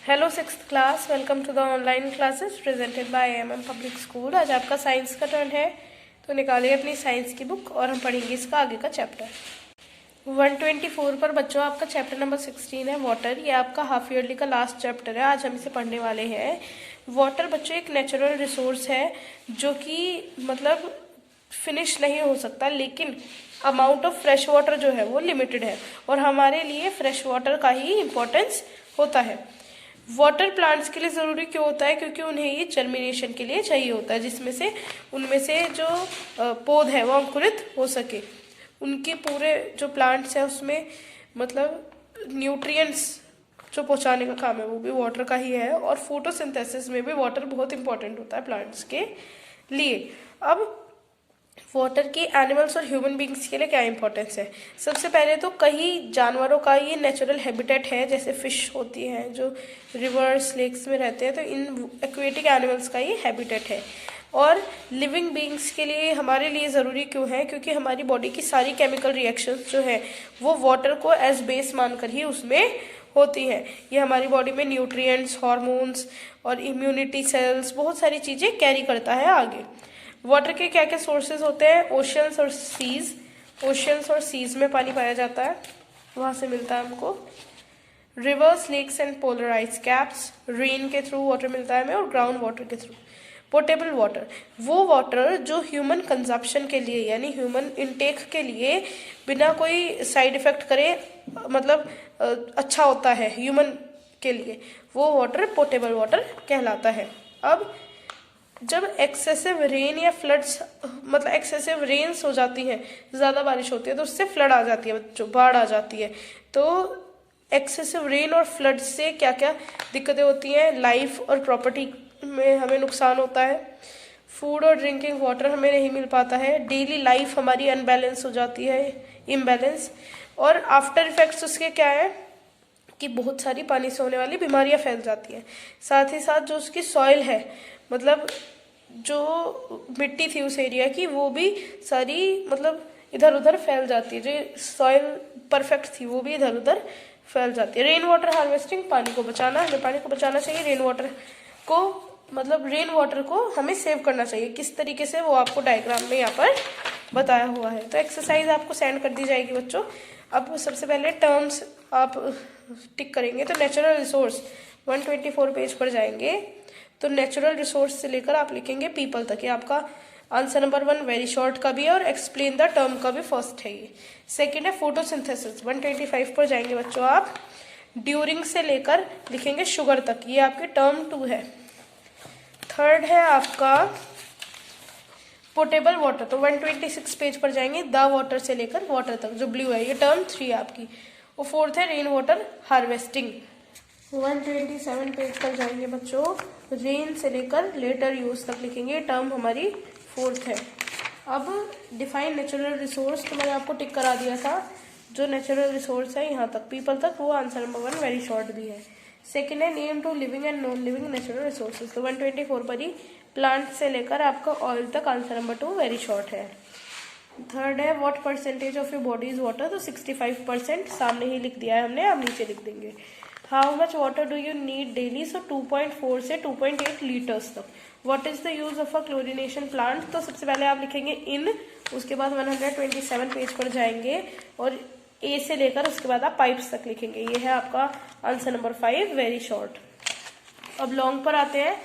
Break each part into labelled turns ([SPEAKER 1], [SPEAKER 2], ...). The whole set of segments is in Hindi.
[SPEAKER 1] Hello sixth class, welcome to the online classes presented by MM public school. आज आपका साइंस का टर्न है, तो निकालिए अपनी साइंस की बुक और हम पढ़ेंगे इसका आगे का चैप्टर। 124 पर बच्चों आपका चैप्टर नंबर 16 है वाटर। ये आपका हाफ ईयरली का लास्ट चैप्टर है। आज हम इसे पढ़ने वाले हैं। वाटर बच्चों एक नेचुरल रिसोर्स है जो कि मतलब फिनिश नहीं हो सकता, लेकिन अमाउंट ऑफ फ्रेश वाटर जो है वो लिमिटेड है और हमारे लिए फ्रेश वाटर का ही इम्पोर्टेंस होता है। वाटर प्लांट्स के लिए ज़रूरी क्यों होता है? क्योंकि उन्हें ये जर्मिनेशन के लिए चाहिए होता है, जिसमें से उनमें से जो पौध है वो अंकुरित हो सके। उनके पूरे जो प्लांट्स है उसमें मतलब न्यूट्रिएंट्स जो पहुंचाने का काम है वो भी वाटर का ही है, और फोटोसिंथेसिस में भी वाटर बहुत इंपॉर्टेंट होता है प्लांट्स के लिए। अब वाटर की एनिमल्स और ह्यूमन बींग्स के लिए क्या इंपॉर्टेंस है? सबसे पहले तो कई जानवरों का ये नेचुरल हैबिटेट है, जैसे फिश होती हैं जो रिवर्स लेक्स में रहते हैं, तो इन एक्वेटिक एनिमल्स का ये हैबिटेट है। और लिविंग बींग्स के लिए हमारे लिए ज़रूरी क्यों है? क्योंकि हमारी बॉडी की सारी केमिकल रिएक्शंस जो है वो वाटर को एज बेस मानकर ही उसमें होती है। ये हमारी बॉडी में न्यूट्रिएंट्स, हार्मोन्स और इम्यूनिटी सेल्स बहुत सारी चीज़ें कैरी करता है आगे। वाटर के क्या क्या सोर्सेज होते हैं? ओशियंस और सीज। ओशियंस और सीज में पानी पाया जाता है, वहाँ से मिलता है हमको। Rivers, lakes and polar ice caps, rain के थ्रू वाटर मिलता है हमें, और ग्राउंड वाटर के थ्रू। पोर्टेबल वाटर, वो वाटर जो ह्यूमन कंजप्शन के लिए यानी ह्यूमन इनटेक के लिए बिना कोई साइड इफेक्ट करे मतलब अच्छा होता है ह्यूमन के लिए, वो वाटर पोर्टेबल वाटर कहलाता है। अब जब एक्सेसिव रेन या फ्लड्स मतलब एक्सेसिव रेन्स हो जाती हैं, ज़्यादा बारिश होती है तो उससे फ्लड आ जाती है बच्चों, बाढ़ आ जाती है। तो एक्सेसिव रेन और फ्लड से क्या क्या दिक्कतें होती हैं? लाइफ और प्रॉपर्टी में हमें नुकसान होता है। फूड और ड्रिंकिंग वाटर हमें नहीं मिल पाता है। डेली लाइफ हमारी अनबैलेंस हो जाती है, इम्बैलेंस। और आफ्टर इफेक्ट्स उसके क्या है कि बहुत सारी पानी से होने वाली बीमारियां फैल जाती हैं। साथ ही साथ जो उसकी सॉइल है, मतलब जो मिट्टी थी उस एरिया की, वो भी सारी मतलब इधर उधर फैल जाती है। जो सॉइल परफेक्ट थी वो भी इधर उधर फैल जाती है। रेन वाटर हार्वेस्टिंग, पानी को बचाना, हमें पानी को बचाना चाहिए। रेन वाटर को मतलब रेन वाटर को हमें सेव करना चाहिए। किस तरीके से वो आपको डायग्राम में यहाँ पर बताया हुआ है। तो एक्सरसाइज आपको सेंड कर दी जाएगी बच्चों। अब सबसे पहले टर्म्स आप टिक करेंगे। तो नेचुरल रिसोर्स 124 पेज पर जाएंगे, तो नेचुरल रिसोर्स से लेकर आप लिखेंगे पीपल तक। ये आपका आंसर नंबर 1 वेरी शॉर्ट का भी है और एक्सप्लेन द टर्म का भी फर्स्ट है। ये सेकंड है फोटोसिंथेसिस। 125 पर जाएंगे बच्चों आप, ड्यूरिंग से लेकर लिखेंगे शुगर तक। ये आपकी टर्म 2 है। थर्ड है आपका पोर्टेबल वाटर, तो 126 पेज पर जाएंगे, द वाटर से लेकर वाटर तक जो ब्लू है, ये टर्म 3 है आपकी। और फोर्थ है रेन वाटर हार्वेस्टिंग। 127 पेज पर जाएंगे बच्चों, रेन से लेकर लेटर यूज तक लिखेंगे, टर्म हमारी फोर्थ है। अब डिफाइन नेचुरल रिसोर्स, तो मैंने आपको टिक करा दिया था। जो नेचुरल रिसोर्स है यहाँ तक पीपल तक, वो आंसर नंबर 1 वेरी शॉर्ट भी है। सेकेंड है name to living and non living natural resources, तो 124 पर ही प्लांट से लेकर आपका ऑयल तक, आंसर नंबर 2 वेरी शॉर्ट है। थर्ड है what percentage of your body is water, तो 65% सामने ही लिख दिया है हमने, अब नीचे लिख देंगे। How much water do you need daily, so 2.4 से 2.8 लीटर्स तक। What is the use of a chlorination plant, तो सबसे पहले आप लिखेंगे इन, उसके बाद 127 पेज पर जाएंगे और ए से लेकर उसके बाद आप पाइप्स तक लिखेंगे। ये है आपका आंसर नंबर 5 वेरी शॉर्ट। अब लॉन्ग पर आते हैं,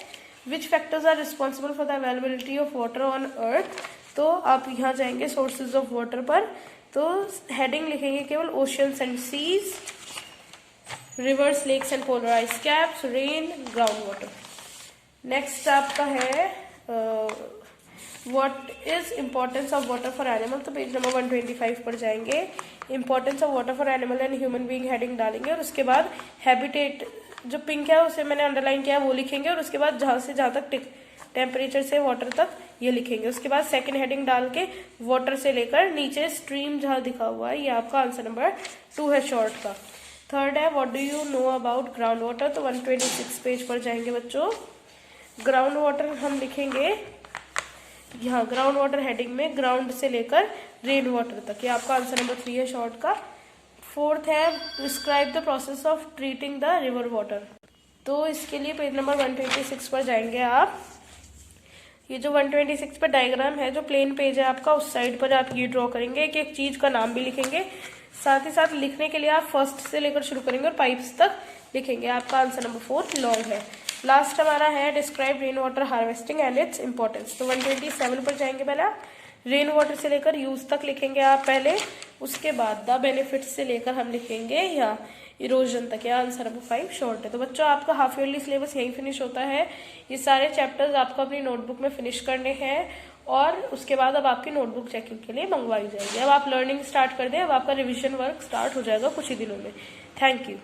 [SPEAKER 1] which factors are responsible for the availability of water on earth, तो आप यहाँ जाएंगे सोर्सेज ऑफ वाटर पर, तो हेडिंग लिखेंगे केवल oceans and seas, rivers, lakes and polar ice caps, rain, ground water. Next आपका है what is importance of water for animal, तो पेज नंबर 125 पर जाएंगे, importance of water for animal and human being heading डालेंगे, और उसके बाद हैबिटेट जो पिंक है उसे मैंने अंडरलाइन किया है वो लिखेंगे, और उसके बाद जहाँ से जहाँ तक टेम्परेचर से वाटर तक ये लिखेंगे। उसके बाद सेकंड हेडिंग डाल के वाटर से लेकर नीचे स्ट्रीम जहाँ दिखा हुआ है, ये आपका आंसर नंबर 2 है शॉर्ट का। थर्ड है what do you know about ground water, तो 126 पेज पर जाएंगे बच्चों, ग्राउंड वाटर हम लिखेंगे यहाँ ग्राउंड वाटर हेडिंग में, ग्राउंड से लेकर रेन वाटर तक, ये आपका आंसर नंबर 3 है शॉर्ट का। फोर्थ है describe the process of treating the river water, तो इसके लिए पेज नंबर 126 पर जाएंगे आप। ये जो 126 पर डायग्राम है, जो प्लेन पेज है आपका, उस साइड पर आप ये ड्रॉ करेंगे। एक एक चीज का नाम भी लिखेंगे, साथ ही साथ लिखने के लिए आप फर्स्ट से लेकर शुरू करेंगे और पाइप्स तक लिखेंगे। आपका आंसर नंबर 4 लॉन्ग है। लास्ट हमारा है describe rain water harvesting and its importance. तो 127 पर जाएंगे। पहले आप रेन वाटर से लेकर यूज तक लिखेंगे आप पहले, उसके बाद द बेनिफिट्स से लेकर हम लिखेंगे या इरोजन तक। या आंसर नंबर 5 शॉर्ट है। तो बच्चों आपका हाफ ईयरली सिलेबस यहीं फिनिश होता है। ये सारे चैप्टर्स आपको अपनी नोटबुक में फिनिश करने हैं और उसके बाद अब आपकी नोटबुक चेकिंग के लिए मंगवाई जाएगी। अब आप लर्निंग स्टार्ट कर दें, अब आपका रिविजन वर्क स्टार्ट हो जाएगा कुछ ही दिनों में। Thank you.